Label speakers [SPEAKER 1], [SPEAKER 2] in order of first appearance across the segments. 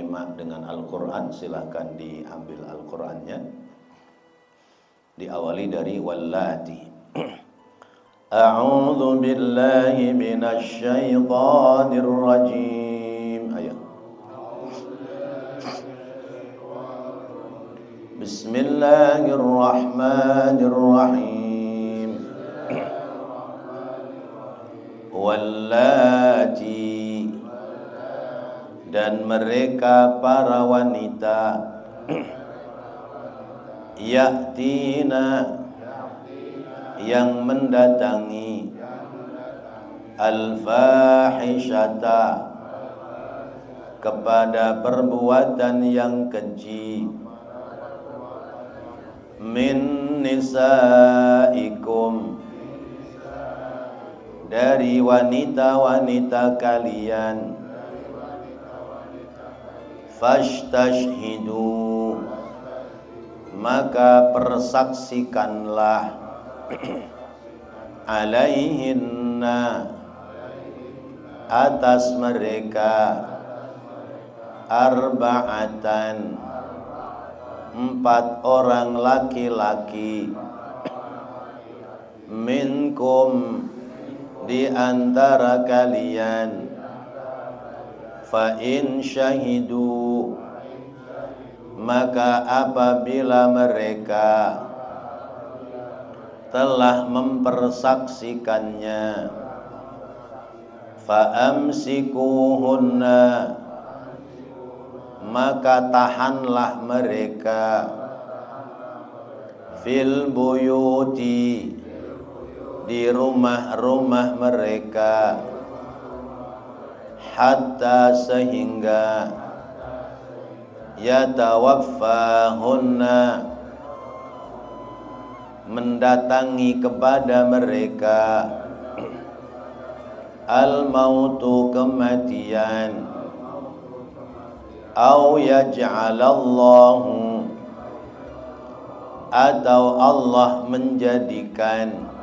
[SPEAKER 1] menyimak dengan Al-Quran, silahkan diambil Al-Qurannya. Diawali dari wallati. A'udzu billahi minasy syaithanir rajim. Ayo. Bismillahirrahmanirrahim. Wallati, dan mereka para wanita, ya'tina, yang mendatangi, al-fahishata, kepada perbuatan yang keji, min nisaikum, dari wanita-wanita kalian, fashtashhidu, maka persaksikanlah, alaihinna, atas mereka, arba'atan, 4 orang laki-laki, minkum, di antara kalian, fa in syahidu, maka apabila mereka telah mempersaksikannya, fa amsikuhunna, maka tahanlah mereka, fil buyuti, di rumah-rumah mereka, hatta, sehingga, yatawaffahunna, mendatangi kepada mereka, al-mautu, kematian, au yaj'alallahu, atau Allah menjadikan,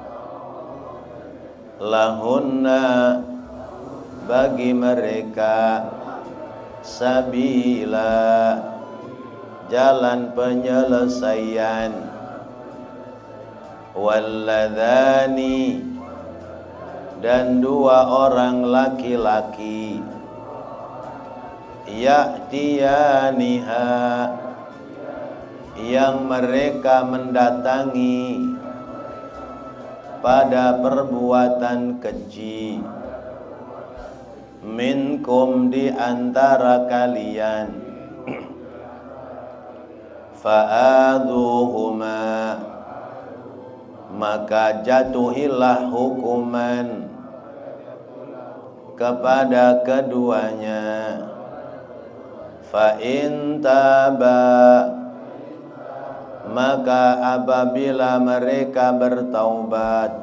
[SPEAKER 1] lahunna, bagi mereka, sabila, jalan penyelesaian, walladhani, dan 2 orang laki-laki, ya'tiyaniha, yang mereka mendatangi pada perbuatan keji, minkum, di antara kalian, fa'adhuhuma, maka jatuhilah hukuman kepada keduanya, fa in taba, maka apabila mereka bertaubat,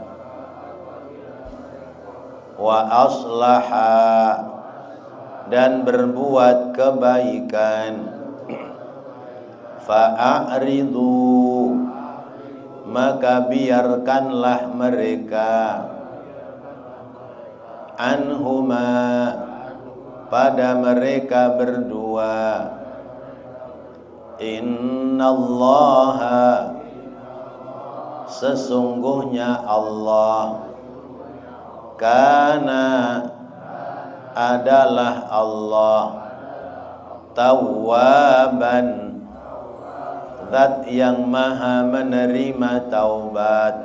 [SPEAKER 1] wa aslaha, dan berbuat kebaikan, fa'aridu, maka biarkanlah mereka, anhuma, pada mereka berdua, innallaha, sesungguhnya Allah, kana, adalah Allah, tawwaban, zat yang maha menerima taubat,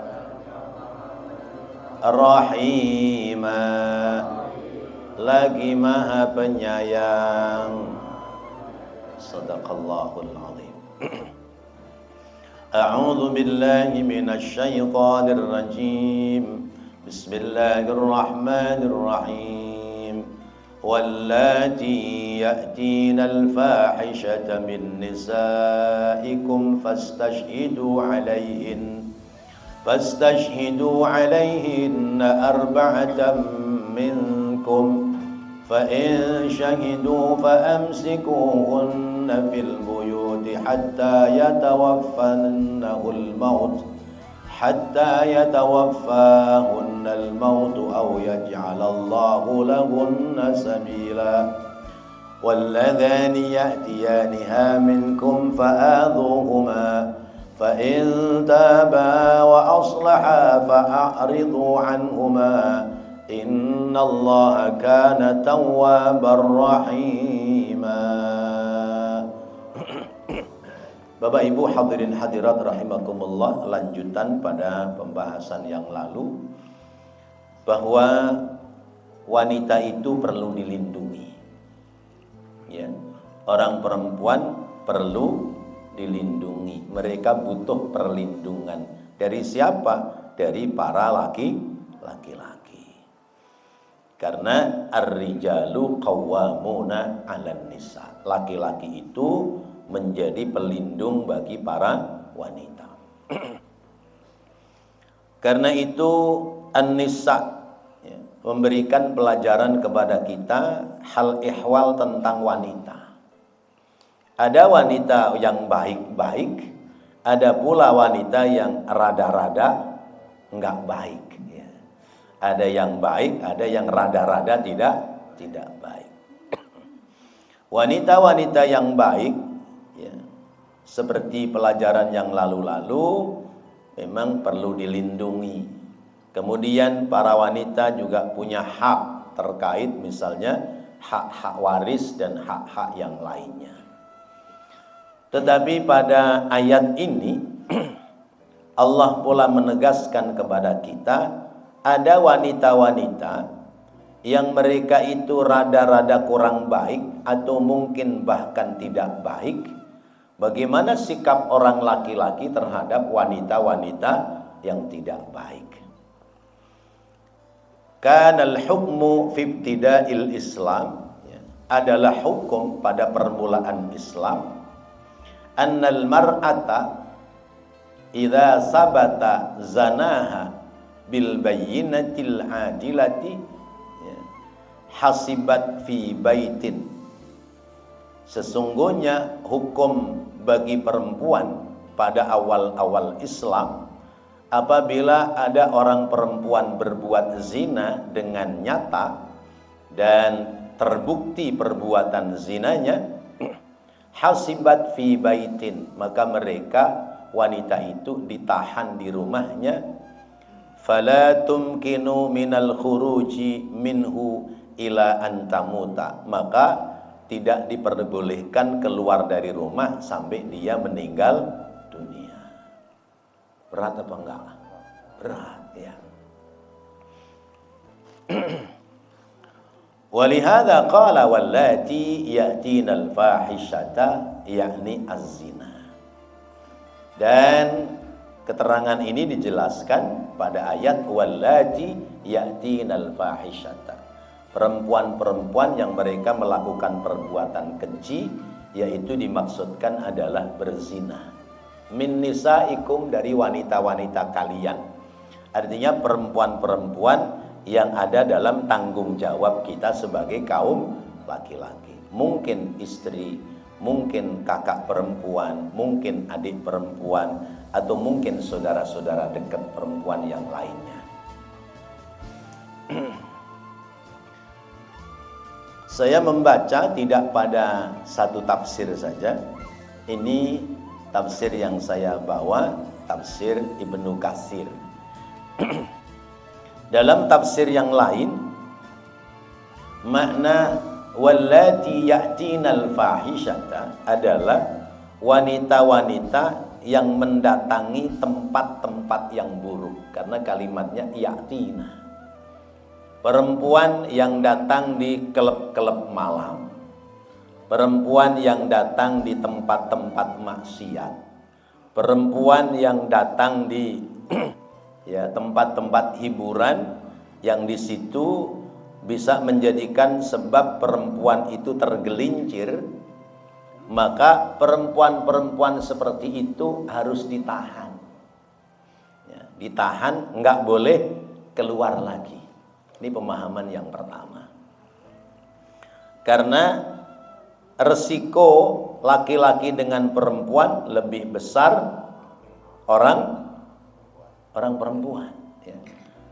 [SPEAKER 1] rahima, lagi maha penyayang. Sadaqallahul azim. A'udzu billahi minasy syaithanir rajim. Bismillahirrahmanirrahim. Wallati ya'tina al-fahishata min nisaikum fastashhidu 'alayhinna arba'atan minkum fa in shahidu fa amsikuhunna fil buyuti hatta yatawaffahunna al-maut aw yaj'alallahu lahunna sabila واللذان يأتيانها منكم فآذوهما فإن تابا وأصلحا فأعرضوا عنهما إن الله كان توابا رحيما. Bapak Ibu hadirin hadirat rahimakumullah, lanjutan pada pembahasan yang lalu bahwa wanita itu perlu dilindungi. Ya, orang perempuan perlu dilindungi. Mereka butuh perlindungan dari siapa? Dari para laki-laki. Karena ar-rijalu qawwamuna 'alan nisa. Laki-laki itu menjadi pelindung bagi para wanita. Karena itu An-Nisa memberikan pelajaran kepada kita hal ihwal tentang wanita. Ada wanita yang baik-baik, ada pula wanita yang rada-rada enggak baik. Ada yang baik, ada yang rada-rada tidak baik. Wanita-wanita yang baik, seperti pelajaran yang lalu-lalu, memang perlu dilindungi. Kemudian para wanita juga punya hak terkait misalnya hak-hak waris dan hak-hak yang lainnya. Tetapi pada ayat ini Allah pula menegaskan kepada kita, ada wanita-wanita yang mereka itu rada-rada kurang baik atau mungkin bahkan tidak baik. Bagaimana sikap orang laki-laki terhadap wanita-wanita yang tidak baik? Kanal hukmu fi ibtida'il Islam, adalah hukum pada permulaan Islam, annal mar'ata idza sabata zanaha bil bayyinatil adilati hasibat fi baitin. Sesungguhnya hukum bagi perempuan pada awal-awal Islam, apabila ada orang perempuan berbuat zina dengan nyata dan terbukti perbuatan zinanya, hasibat fi baitin, maka mereka wanita itu ditahan di rumahnya, fala tumkinu minal khuruji minhu ila antamuta, maka tidak diperbolehkan keluar dari rumah sampai dia meninggal dunia. Berat apa enggak? Berat, ya. Walihada qala wallati ya'tinal fahishata, yakni az-zina. Dan keterangan ini dijelaskan pada ayat wallati ya'tinal fahishata. Perempuan-perempuan yang mereka melakukan perbuatan keji, yaitu dimaksudkan adalah berzina. Min nisaikum, dari wanita-wanita kalian. Artinya perempuan-perempuan yang ada dalam tanggung jawab kita sebagai kaum laki-laki. Mungkin istri, mungkin kakak perempuan, mungkin adik perempuan, atau mungkin saudara-saudara dekat perempuan yang lainnya. Saya membaca tidak pada satu tafsir saja. Ini tafsir yang saya bawa, tafsir Ibnu Katsir. Dalam tafsir yang lain, makna wallati ya'tinal fahishata adalah wanita-wanita yang mendatangi tempat-tempat yang buruk, karena kalimatnya ya'tina. Perempuan yang datang di klub-klub malam, perempuan yang datang di tempat-tempat maksiat, perempuan yang datang di tempat-tempat hiburan yang di situ bisa menjadikan sebab perempuan itu tergelincir, maka perempuan-perempuan seperti itu harus ditahan. Ditahan, nggak boleh keluar lagi. Ini pemahaman yang pertama. Karena resiko laki-laki dengan perempuan lebih besar orang perempuan.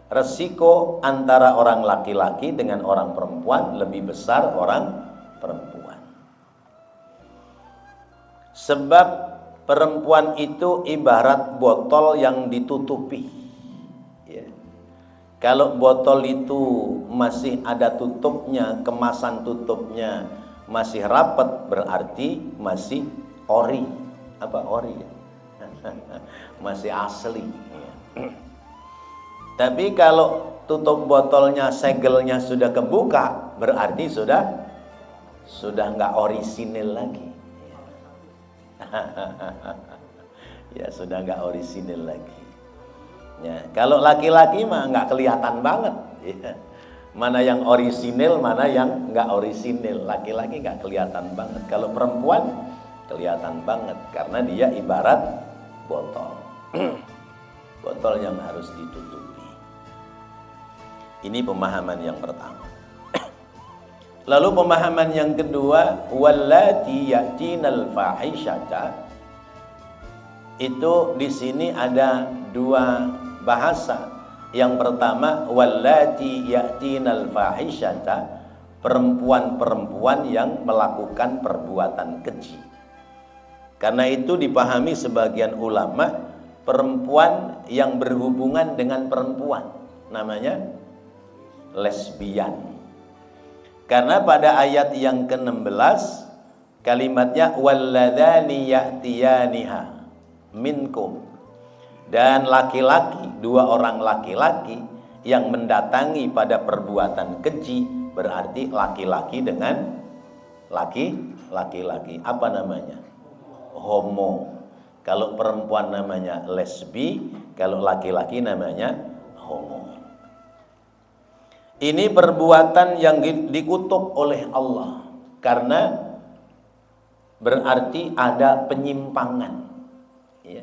[SPEAKER 1] Resiko antara orang laki-laki dengan orang perempuan lebih besar orang perempuan. Sebab perempuan itu ibarat botol yang ditutupi. Ya. Kalau botol itu masih ada tutupnya, kemasan tutupnya masih rapat, berarti masih ori. Apa ori? Masih asli. Tapi kalau tutup botolnya, segelnya sudah kebuka, berarti sudah nggak orisinil lagi. Ya sudah nggak orisinil lagi. Ya, kalau laki-laki mah nggak kelihatan banget. Ya. Mana yang orisinil, mana yang nggak orisinil. Laki-laki nggak kelihatan banget. Kalau perempuan kelihatan banget karena dia ibarat botol. Botol yang harus ditutupi. Ini pemahaman yang pertama. Lalu pemahaman yang kedua, wallati ya'tinal fahisyata. Itu di sini ada dua bahasa. Yang pertama, wallati ya'tinal fahisyata, perempuan-perempuan yang melakukan perbuatan keji. Karena itu dipahami sebagian ulama, perempuan yang berhubungan dengan perempuan namanya lesbian. Karena pada ayat yang ke-16 kalimatnya walladzani ya'tiyaniha minkum, dan laki-laki, dua orang laki-laki yang mendatangi pada perbuatan keji, berarti laki-laki dengan laki-laki. Apa namanya? Homo. Kalau perempuan namanya lesbi, kalau laki-laki namanya homo. Ini perbuatan yang dikutuk oleh Allah karena berarti ada penyimpangan. Ya.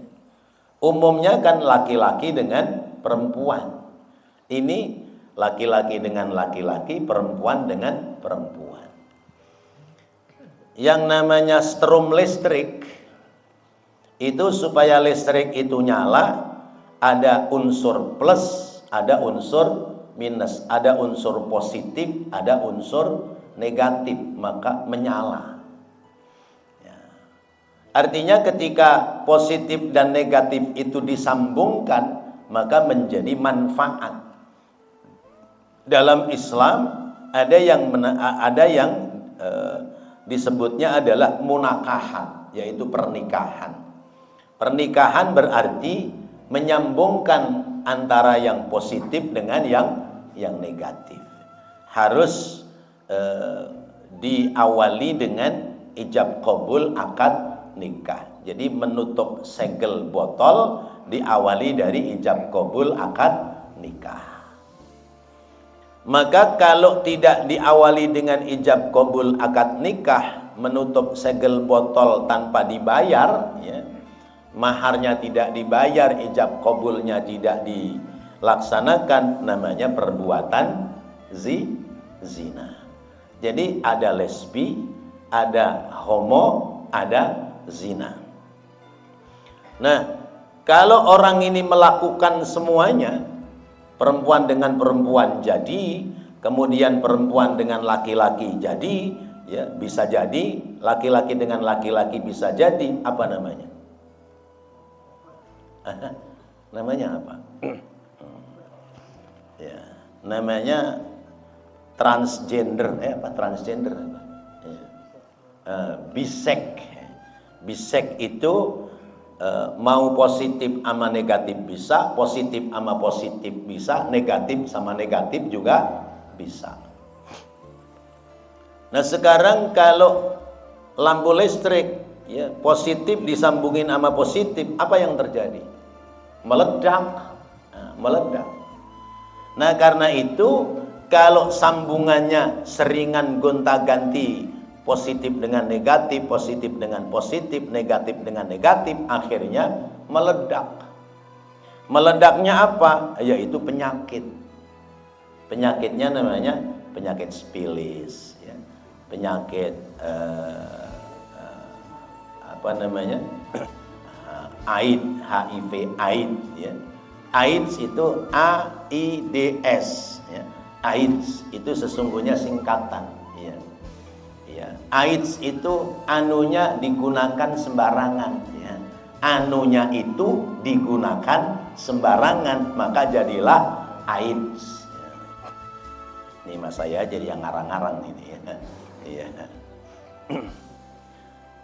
[SPEAKER 1] Umumnya kan laki-laki dengan perempuan. Ini laki-laki dengan laki-laki, perempuan dengan perempuan. Yang namanya strom listrik itu supaya listrik itu nyala, ada unsur plus, ada unsur minus, ada unsur positif, ada unsur negatif, maka menyala. Ya. Artinya ketika positif dan negatif itu disambungkan, maka menjadi manfaat. Dalam Islam ada yang disebutnya adalah munakahan, yaitu pernikahan. Pernikahan berarti menyambungkan antara yang positif dengan yang negatif. Harus diawali dengan ijab qabul akad nikah. Jadi menutup segel botol diawali dari ijab qabul akad nikah. Maka kalau tidak diawali dengan ijab qabul akad nikah, menutup segel botol tanpa dibayar, ya, maharnya tidak dibayar, ijab qabulnya tidak dilaksanakan, namanya perbuatan zina. Jadi ada lesbi, ada homo, ada zina. Nah, kalau orang ini melakukan semuanya, perempuan dengan perempuan jadi, kemudian perempuan dengan laki-laki jadi, ya bisa jadi, laki-laki dengan laki-laki bisa jadi, apa namanya? Namanya apa? Ya, namanya transgender. Apa transgender? Bisek. Bisek itu mau positif sama negatif bisa, positif sama positif bisa, negatif sama negatif juga bisa. Nah sekarang kalau lampu listrik, ya, positif disambungin sama positif, apa yang terjadi? Meledak. Meledak. Nah karena itu kalau sambungannya seringan gonta-ganti, positif dengan negatif, positif dengan positif, negatif dengan negatif, akhirnya meledak. Meledaknya apa? Yaitu penyakit. Penyakitnya namanya penyakit spilis, ya. Penyakit apa namanya? AIDS, HIV, AIDS, ya. AIDS itu AIDS, ya. AIDS itu sesungguhnya singkatan, ya. Ya. AIDS itu anunya digunakan sembarangan, ya. Anunya itu digunakan sembarangan, maka jadilah AIDS. Ini mas saya jadi yang ngarang-ngarang ini, ya. Iya.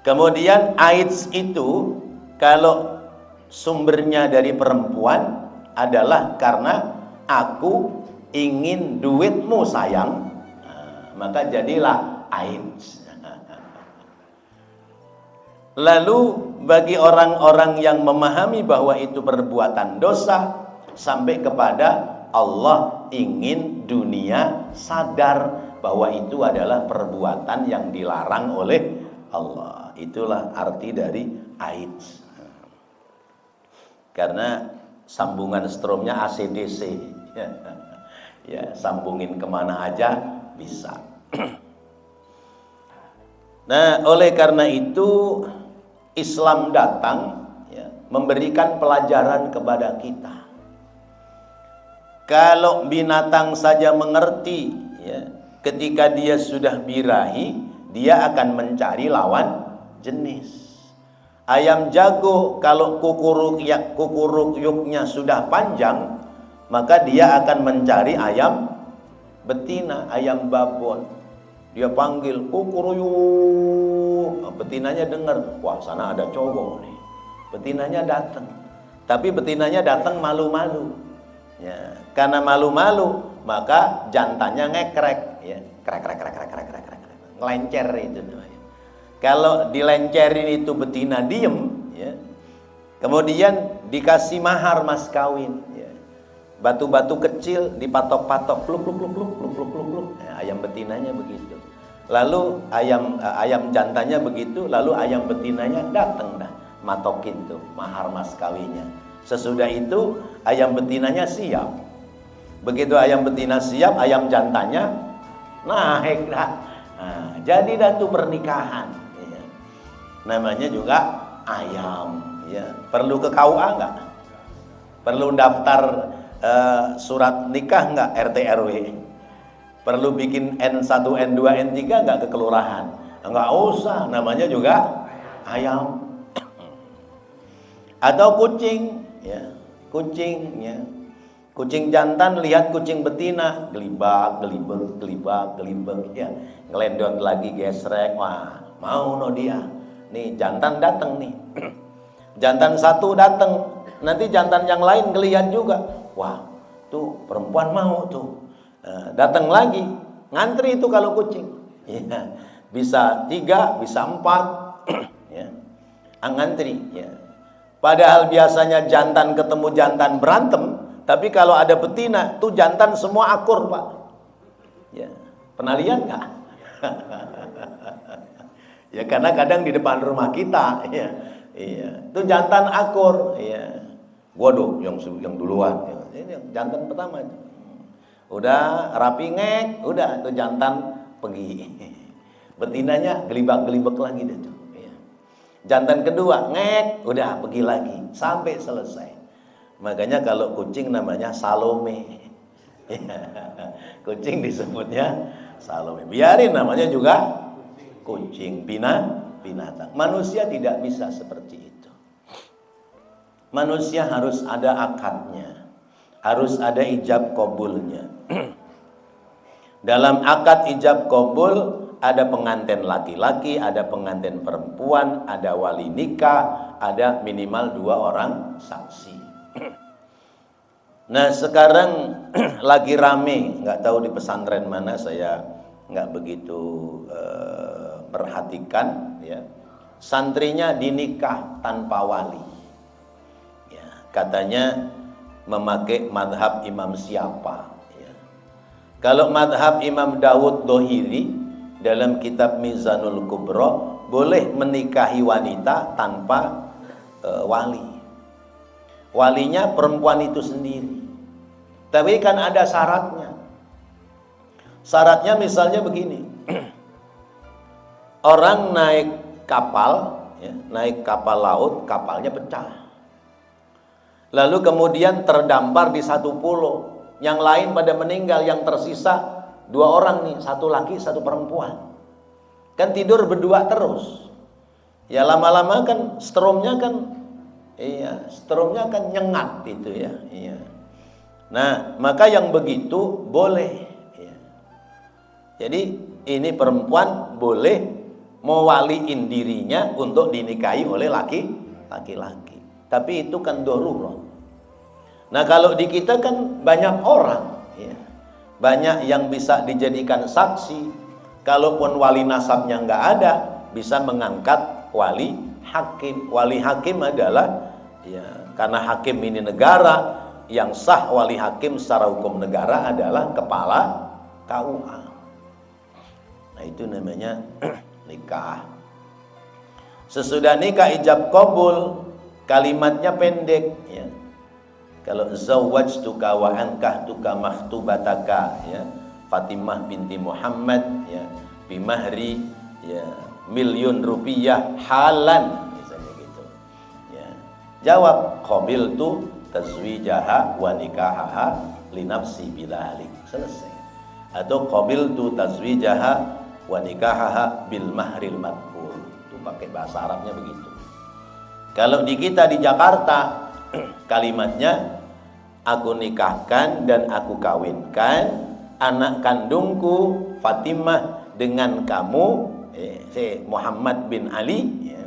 [SPEAKER 1] Kemudian AIDS itu kalau sumbernya dari perempuan adalah karena aku ingin duitmu sayang, maka jadilah AIDS. Lalu bagi orang-orang yang memahami bahwa itu perbuatan dosa, sampai kepada Allah ingin dunia sadar bahwa itu adalah perbuatan yang dilarang oleh Allah. Itulah arti dari AIDS. Karena sambungan stromnya ACDC, ya, sambungin kemana aja bisa. Nah, oleh karena itu Islam datang, ya, memberikan pelajaran kepada kita. Kalau binatang saja mengerti, ya, ketika dia sudah birahi, dia akan mencari lawan jenis. Ayam jago kalau kukuruyuknya sudah panjang, maka dia akan mencari ayam betina, ayam babon. Dia panggil kukuruyuk, betinanya dengar, wah sana ada cowok nih. Betinanya datang, tapi betinanya datang malu-malu. Ya, karena malu-malu, maka jantannya ngekrek, ya, krek, ngelencer itu. Kalau dilencerin itu betina diem, ya, kemudian dikasih mahar mas kawin, ya, batu-batu kecil dipatok-patok, pluk. Ya, ayam betinanya begitu. Lalu ayam jantannya begitu, lalu ayam betinanya datang dah matokin tuh mahar mas kawinnya. Sesudah itu ayam betinanya siap. Begitu ayam betina siap, ayam jantannya naik dah. Nah, jadi dah tuh pernikahan. Ya. Namanya juga ayam. Ya. Perlu ke KUA nggak? Perlu daftar surat nikah nggak RT RW? Perlu bikin N1, N2, N3 nggak ke kelurahan? Nggak usah, namanya juga ayam. Atau kucing, ya, kucing, ya. Kucing jantan lihat kucing betina, gelibak, ya, ngelendot lagi gesrek, wah, mau no dia. Nih jantan datang nih, jantan satu datang, nanti jantan yang lain ngelihat juga, wah, tuh perempuan mau tuh. Datang lagi, ngantri itu kalau kucing, ya, bisa 3, bisa 4, ya, ngantri, ya. Padahal biasanya jantan ketemu jantan berantem, tapi kalau ada betina, tuh jantan semua akur pak, ya, pernah lihat nggak? Ya karena kadang di depan rumah kita, ya, iya, tuh jantan akur, ya, waduh, yang duluan, ya. Ini jantan pertama. Udah rapi ngek, udah tuh jantan pergi. Betinanya gelibak-gelibak lagi deh tuh. Ya. Jantan kedua ngek, udah pergi lagi sampai selesai. Makanya kalau kucing namanya Salome. Kucing disebutnya Salome. Biarin namanya juga kucing, binatang. Manusia tidak bisa seperti itu. Manusia harus ada akadnya, harus ada ijab qabulnya. Dalam akad ijab qabul ada pengantin laki-laki, ada pengantin perempuan, ada wali nikah, ada minimal 2 orang saksi. Nah sekarang lagi rame, nggak tahu di pesantren mana, saya nggak begitu perhatikan, ya, santrinya dinikah tanpa wali, ya, katanya memakai madhab imam siapa, ya. Kalau madhab Imam Dawud Dohiri dalam kitab Mizanul Kubro boleh menikahi wanita tanpa wali. Walinya perempuan itu sendiri. Tapi kan ada syaratnya. Syaratnya misalnya begini. Orang naik kapal, ya, naik kapal laut, kapalnya pecah. Lalu kemudian terdampar di satu pulau, yang lain pada meninggal, yang tersisa 2 orang nih, 1 laki 1 perempuan. kan tidur berdua terus. Ya lama-lama kan stromnya kan, iya, stromnya kan nyengat itu ya. Iya. Nah, maka yang begitu boleh. Ya. Jadi ini perempuan boleh mewaliin dirinya untuk dinikahi oleh laki-laki. Tapi itu kan darurat. Nah kalau di kita kan banyak orang, ya, banyak yang bisa dijadikan saksi. Kalaupun wali nasabnya nggak ada, bisa mengangkat wali hakim. Wali hakim adalah, ya, karena hakim ini negara, yang sah wali hakim secara hukum negara adalah kepala KUA. Nah itu namanya nikah. Sesudah nikah ijab qabul, kalimatnya pendek, ya. Kalau zawwajtuka wa ankahtuka makhtubataka, ya, Fatimah binti Muhammad, ya, bimahri, ya, miliun rupiah halan, misalnya gitu, ya. Jawab qabiltu tazwijaha wa nikahaha li nafsi bilalik, selesai. Atau qabiltu tazwijaha wa nikahaha bil mahril madhkur, itu pakai bahasa Arabnya begitu. Kalau di kita di Jakarta kalimatnya aku nikahkan dan aku kawinkan anak kandungku Fatimah dengan kamu Muhammad bin Ali, ya,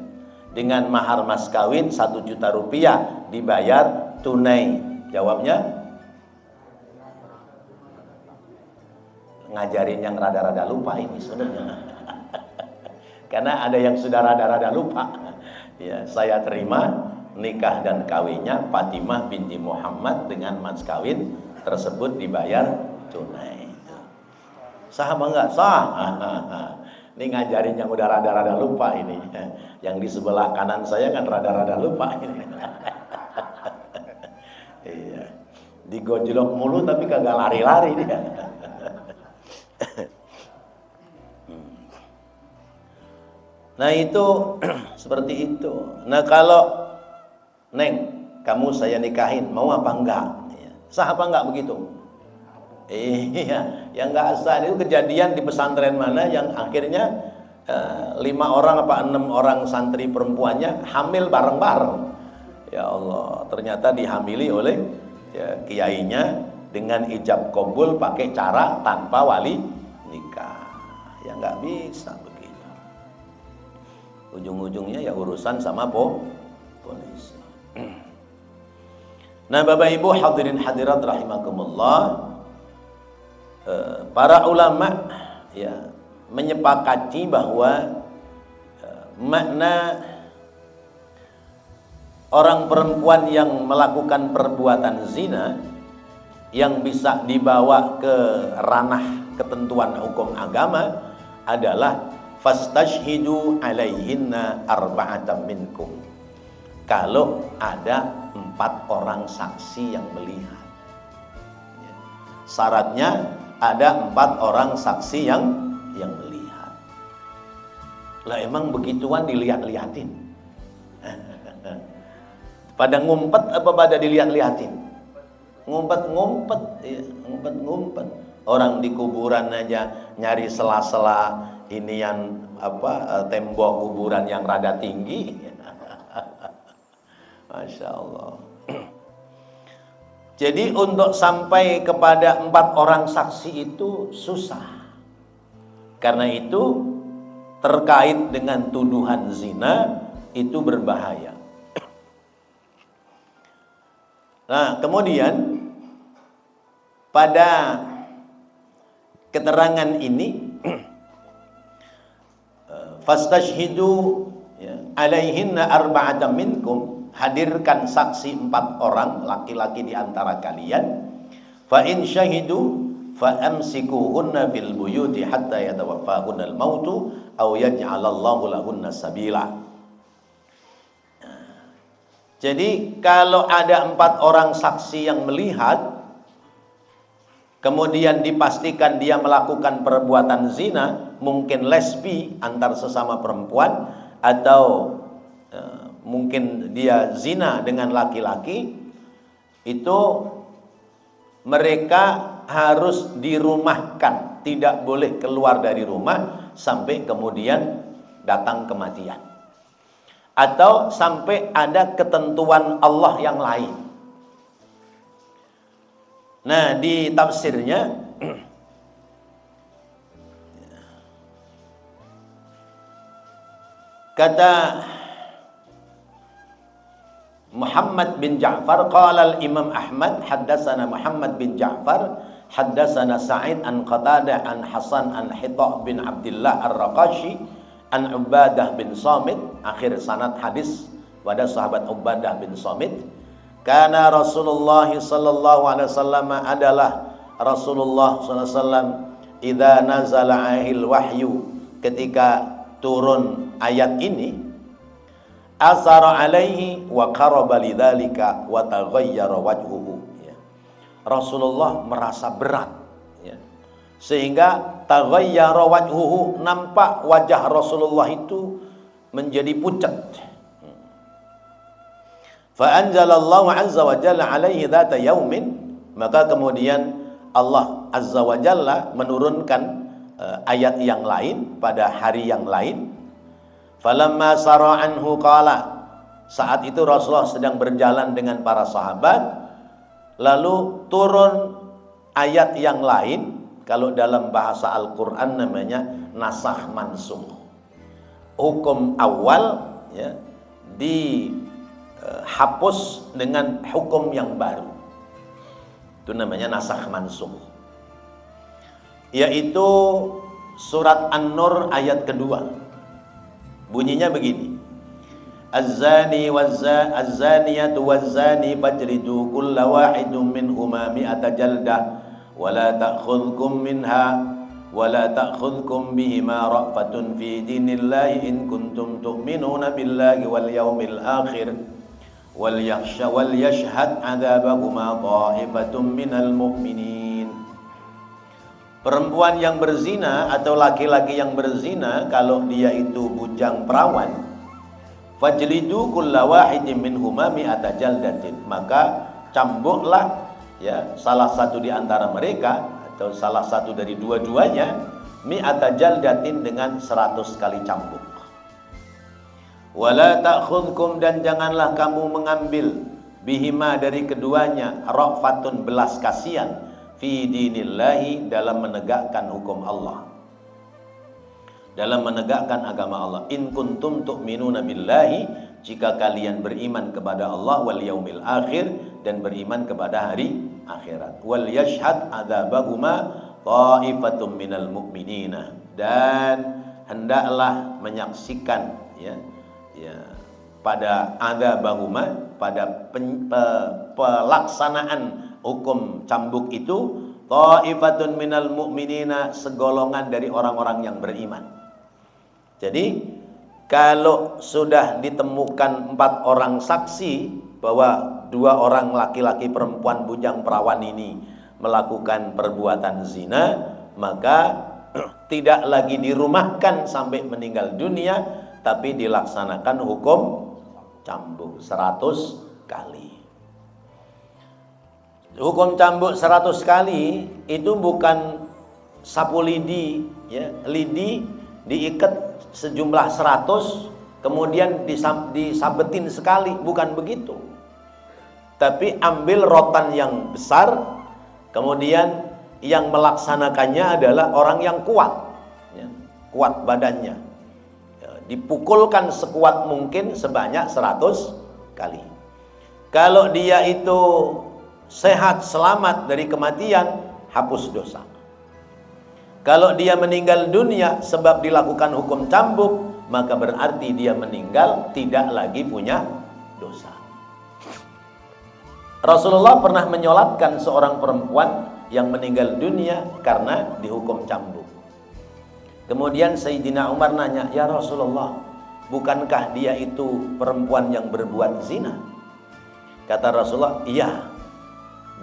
[SPEAKER 1] dengan mahar mas kawin 1 juta rupiah dibayar tunai. Jawabnya ngajarin yang rada-rada lupa ini sebenarnya. Karena ada yang sudah rada-rada lupa. Ya, saya terima nikah dan kawinnya Fatimah binti Muhammad dengan mas kawin tersebut dibayar tunai. Sah apa enggak? Sah. Ini ngajarin yang udah rada-rada lupa ini. Yang di sebelah kanan saya kan rada-rada lupa ini. Iya. Digojlok mulu tapi kagak lari-lari dia. Nah itu seperti itu. Nah kalau Neng, kamu saya nikahin, mau apa enggak? Sah apa enggak begitu? Iya, yang enggak sah itu kejadian di pesantren mana yang akhirnya 5 orang apa 6 orang santri perempuannya hamil bareng-bareng. Ya Allah, ternyata dihamili oleh, ya, kiainya dengan ijab qabul pakai cara tanpa wali nikah. Ya enggak bisa begitu. Ujung-ujungnya ya urusan sama polisi. Nah Bapak Ibu hadirin hadirat rahimakumullah, para ulama, ya, menyepakati bahwa makna orang perempuan yang melakukan perbuatan zina yang bisa dibawa ke ranah ketentuan hukum agama adalah fastashhidu alaihinna arba'atan minkum. Kalau ada 4 orang saksi yang melihat, ya. Syaratnya ada 4 orang saksi yang melihat. Lah emang begituan dilihat-lihatin? Pada ngumpet apa pada dilihat-lihatin? Ngumpet-ngumpet, ya, ngumpet-ngumpet. Orang di kuburan aja nyari sela-sela ini yang apa, tembok kuburan yang rada tinggi. Masya Allah. Jadi untuk sampai kepada 4 orang saksi itu susah. Karena itu terkait dengan tuduhan zina itu berbahaya. Nah kemudian pada keterangan ini fastashhidu, ya, alaihinna arba'atan minkum, hadirkan saksi 4 orang laki-laki di antara kalian. Fa in syahidu fa amsikuhunna fil buyuti hatta yatawaffahunna al-mautu aw yaj'alallahu lahunna sabila. Jadi kalau ada 4 orang saksi yang melihat, kemudian dipastikan dia melakukan perbuatan zina, mungkin lesbi antar sesama perempuan, atau mungkin dia zina dengan laki-laki, itu mereka harus dirumahkan, tidak boleh keluar dari rumah sampai kemudian datang kematian, atau sampai ada ketentuan Allah yang lain. Nah, di tafsirnya kata Muhammad bin Ja'far, qala al-Imam Ahmad haddatsana Muhammad bin Ja'far haddatsana Sa'id an Qatadah an Hasan an Hita' bin Abdullah Ar-Raqashi an Ubadah bin Samit, akhir sanad hadis pada sahabat Ubadah bin Samit. Karena Rasulullah sallallahu alaihi wasallam adalah Rasulullah sallallahu alaihi wasallam idza nazala ahil wahyu, ketika turun ayat ini, asara alaihi wa qaraba lidzalika wa taghayyara wajhuhu, ya. Rasulullah merasa berat, ya. Sehingga taghayyara wajhuhu, nampak wajah Rasulullah itu menjadi pucat. Fa anzalallahu azza wa jalla alaihi dzata yaumin, maka kemudian Allah azza wa jalla menurunkan ayat yang lain pada hari yang lain. Falamma sara anhu qala, saat itu Rasulullah sedang berjalan dengan para sahabat, lalu turun ayat yang lain. Kalau dalam bahasa Al-Qur'an namanya nasakh mansukh. Hukum awal, ya, dihapus dengan hukum yang baru. Itu namanya nasakh mansukh. Yaitu surat An-Nur ayat kedua. Bunyinya begini: Az-zani az-zaniyatu waz-zani fajridu kulla wahidum minhuma mi'ata jaldah wa la ta'khudhukum bihima ra'fatun fi dinillahi in kuntum tu'minuna billahi wal yawmil akhir wal yashhad 'adzabahuma ta'ifatun minal mu'minin. Perempuan yang berzina atau laki-laki yang berzina, kalau dia itu bujang perawan, fajlidu kulla wahidin minhuma mi'ata jaldatin, maka cambuklah, ya, salah satu di antara mereka atau salah satu dari dua-duanya, mi'ata jaldatin, dengan 100 kali cambuk. Wala ta'khudhukum, dan janganlah kamu mengambil, bihima, dari keduanya, ra'fatun, belas kasihan, fi dinillahi, dalam menegakkan hukum Allah, dalam menegakkan agama Allah. In kuntum tu'minuna billahi, jika kalian beriman kepada Allah, wal yaumil akhir, dan beriman kepada hari akhirat. Wal yashhad adzabahuma ta'ifatum minal mu'minina, dan hendaklah menyaksikan, ya, pada adzabahuma, pada pelaksanaan hukum cambuk itu, ta'ifatun minal mu'minina, segolongan dari orang-orang yang beriman. Jadi kalau sudah ditemukan 4 orang saksi bahwa 2 orang laki-laki perempuan bujang perawan ini melakukan perbuatan zina, maka tidak lagi dirumahkan sampai meninggal dunia, tapi dilaksanakan hukum cambuk 100 kali. Hukum cambuk 100 kali itu bukan sapu lidi, ya, lidi diikat sejumlah 100 kemudian disabetin sekali, bukan begitu. Tapi ambil rotan yang besar, kemudian yang melaksanakannya adalah orang yang kuat, ya, kuat badannya, ya, dipukulkan sekuat mungkin sebanyak 100 kali. Kalau dia itu sehat, selamat dari kematian, hapus dosa. Kalau dia meninggal dunia sebab dilakukan hukum cambuk, maka berarti dia meninggal tidak lagi punya dosa. Rasulullah pernah menyolatkan seorang perempuan yang meninggal dunia karena dihukum cambuk. Kemudian Sayyidina Umar nanya, "Ya Rasulullah, bukankah dia itu perempuan yang berbuat zina?" Kata Rasulullah, "Iya,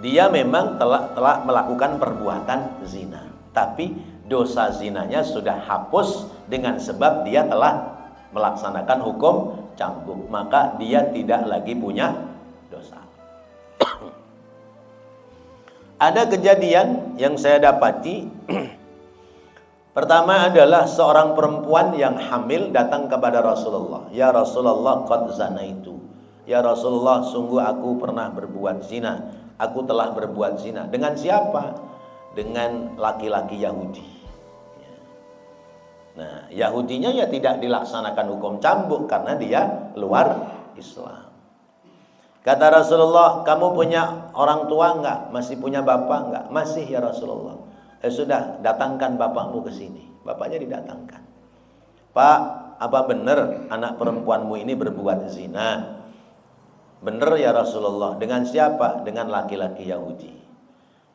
[SPEAKER 1] dia memang telah melakukan perbuatan zina, tapi dosa zinanya sudah hapus dengan sebab dia telah melaksanakan hukum cambuk, maka dia tidak lagi punya dosa." Ada kejadian yang saya dapati. Pertama adalah seorang perempuan yang hamil datang kepada Rasulullah. Ya Rasulullah, qad zanaitu. Ya Rasulullah, sungguh aku pernah berbuat zina. Aku telah berbuat zina. Dengan siapa? Dengan laki-laki Yahudi. Nah, Yahudinya ya tidak dilaksanakan hukum cambuk karena dia luar Islam. Kata Rasulullah, kamu punya orang tua enggak? Masih punya bapak enggak? Masih ya Rasulullah. Sudah, datangkan bapakmu ke sini. Bapaknya didatangkan. Pak, apa benar anak perempuanmu ini berbuat zina? Benar ya Rasulullah. Dengan siapa? Dengan laki-laki Yahudi.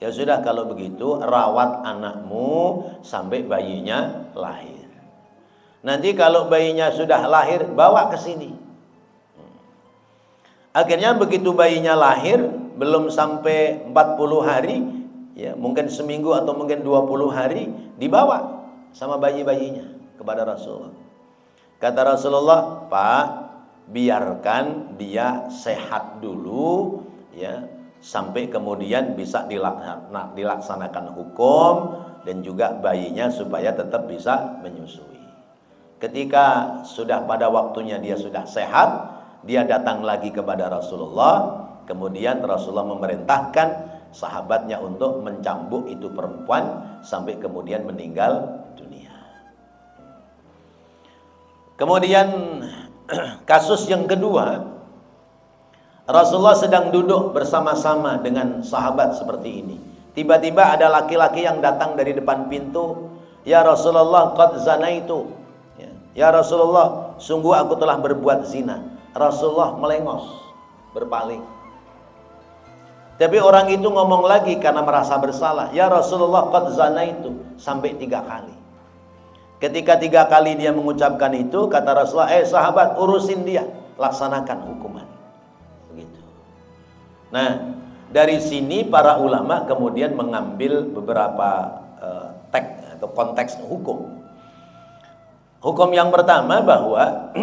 [SPEAKER 1] Ya sudah, kalau begitu rawat anakmu sampai bayinya lahir. Nanti kalau bayinya sudah lahir, bawa ke sini. Akhirnya begitu bayinya lahir, belum sampai 40 hari, ya mungkin seminggu atau mungkin 20 hari, dibawa sama bayi-bayinya kepada Rasulullah. Kata Rasulullah, Pak, biarkan dia sehat dulu, ya, sampai kemudian bisa dilaksanakan hukum dan juga bayinya supaya tetap bisa menyusui. Ketika sudah pada waktunya dia sudah sehat, dia datang lagi kepada Rasulullah. Kemudian Rasulullah memerintahkan sahabatnya untuk mencambuk itu perempuan sampai kemudian meninggal dunia. Kemudian kasus yang kedua, Rasulullah sedang duduk bersama-sama dengan sahabat seperti ini. Tiba-tiba ada laki-laki yang datang dari depan pintu. Ya Rasulullah, qad zanaitu. Ya Rasulullah, sungguh aku telah berbuat zina. Rasulullah melengos, berpaling. Tapi orang itu ngomong lagi karena merasa bersalah. Ya Rasulullah, qad zanaitu, sampai 3 kali. Ketika 3 kali dia mengucapkan itu, kata Rasulullah, sahabat, urusin dia, laksanakan hukuman. Begitu. Nah, dari sini para ulama kemudian mengambil beberapa teks atau konteks hukum. Hukum yang pertama bahwa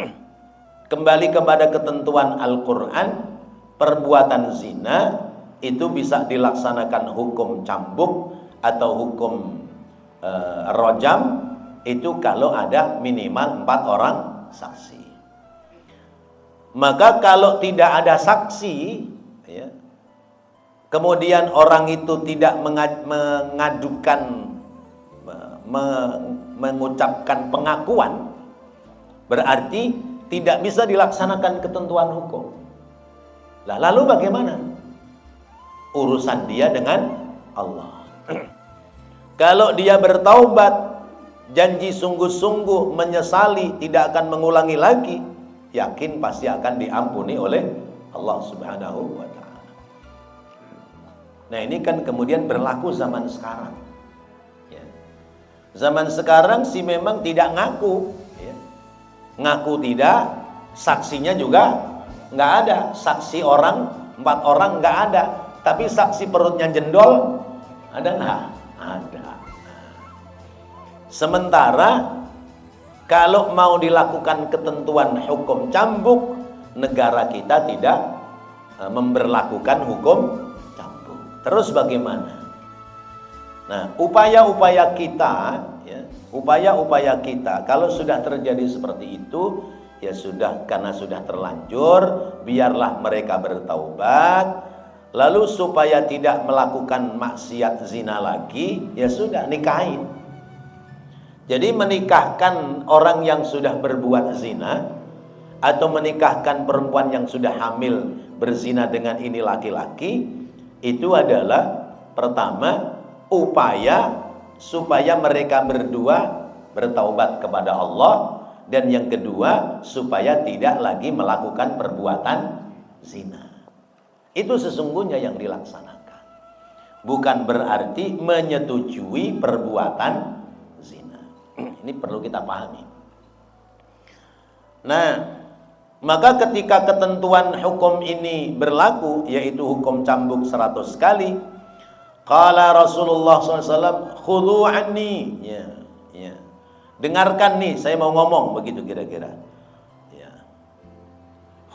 [SPEAKER 1] kembali kepada ketentuan Al-Quran, perbuatan zina itu bisa dilaksanakan hukum cambuk atau hukum rojam itu kalau ada minimal 4 orang saksi. Maka kalau tidak ada saksi, ya, kemudian orang itu tidak mengadukan, mengucapkan pengakuan, berarti tidak bisa dilaksanakan ketentuan hukum. Lalu bagaimana? Urusan dia dengan Allah. Kalau dia bertaubat, janji sungguh-sungguh, menyesali, tidak akan mengulangi lagi, yakin pasti akan diampuni oleh Allah Subhanahu wa ta'ala. Nah, ini kan kemudian berlaku zaman sekarang. Ya. Zaman sekarang sih memang tidak ngaku. Ngaku tidak, saksinya juga nggak ada. Saksi orang, 4 orang nggak ada. Tapi saksi perutnya jendol, ada nggak? Ada. Sementara kalau mau dilakukan ketentuan hukum cambuk, negara kita tidak memberlakukan hukum cambuk. Terus bagaimana? Nah, upaya-upaya kita, ya, upaya-upaya kita kalau sudah terjadi seperti itu, ya sudah, karena sudah terlanjur, biarlah mereka bertaubat. Lalu supaya tidak melakukan maksiat zina lagi, ya sudah, nikahin. Jadi menikahkan orang yang sudah berbuat zina atau menikahkan perempuan yang sudah hamil berzina dengan ini laki-laki, itu adalah pertama upaya supaya mereka berdua bertaubat kepada Allah, dan yang kedua supaya tidak lagi melakukan perbuatan zina. Itu sesungguhnya yang dilaksanakan. Bukan berarti menyetujui perbuatan zina. Ini perlu kita pahami. Nah, maka ketika ketentuan hukum ini berlaku, yaitu hukum cambuk 100 kali, qala Rasulullah SAW, khudhu anni, ya, ya. Dengarkan nih, saya mau ngomong, begitu kira-kira. Ya.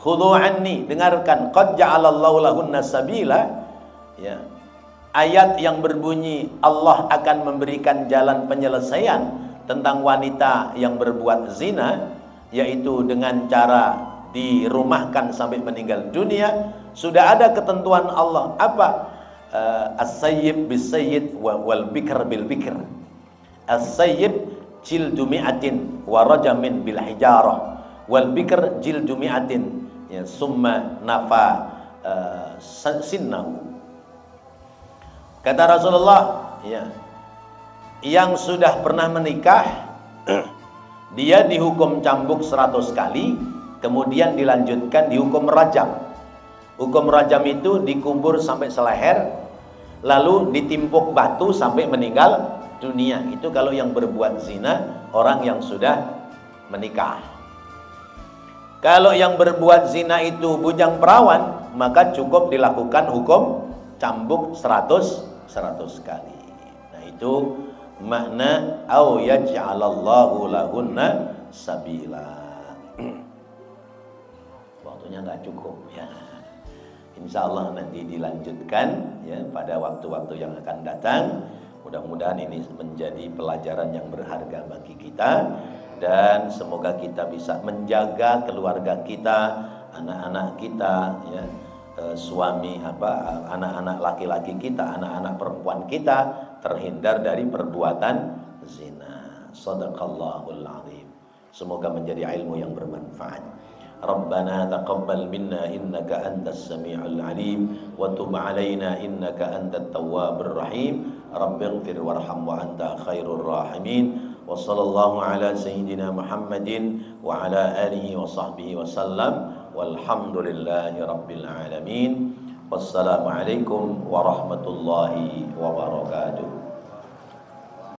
[SPEAKER 1] Khudhu anni, dengarkan, qad ja'alallahu lahunna sabila, ya. ayat yang berbunyi Allah akan memberikan jalan penyelesaian tentang wanita yang berbuat zina, yaitu dengan cara dirumahkan sampai meninggal dunia. Sudah ada ketentuan Allah. Apa? As-sayyib bis-sayyid wal bikr bil bikr. As-sayyib jildu mi'atin wa rajamin bil hijarah wal bikr jildu mi'atin, ya, summa nafa sinnahu. Kata Rasulullah, ya, yang sudah pernah menikah dia dihukum cambuk 100 kali, kemudian dilanjutkan dihukum rajam. Hukum rajam itu dikubur sampai seleher, lalu ditimpuk batu sampai meninggal dunia. Itu kalau yang berbuat zina, orang yang sudah menikah. Kalau yang berbuat zina itu bujang perawan, maka cukup dilakukan hukum cambuk 100 kali. Nah, itu makna au yaj'alallahu lahunna sabila. Waktunya nggak cukup, ya. Insya Allah nanti dilanjutkan, ya, pada waktu-waktu yang akan datang. Mudah-mudahan ini menjadi pelajaran yang berharga bagi kita, dan semoga kita bisa menjaga keluarga kita, anak-anak kita, ya, suami anak-anak laki-laki kita, anak-anak perempuan kita terhindar dari perbuatan zina. Shadaqallahul azim. Semoga menjadi ilmu yang bermanfaat. Rabbana taqabbal minna innaka antas sami'ul alim wa tub 'alaina innaka antat tawwabur rahim. Rabbighfir warham wa anta khairur rahimin. Wa sallallahu ala sayyidina Muhammadin wa ala alihi wa sahbihi wa sallam. Walhamdulillahi rabbil alamin. Wassalamualaikum warahmatullahi wabarakatuh.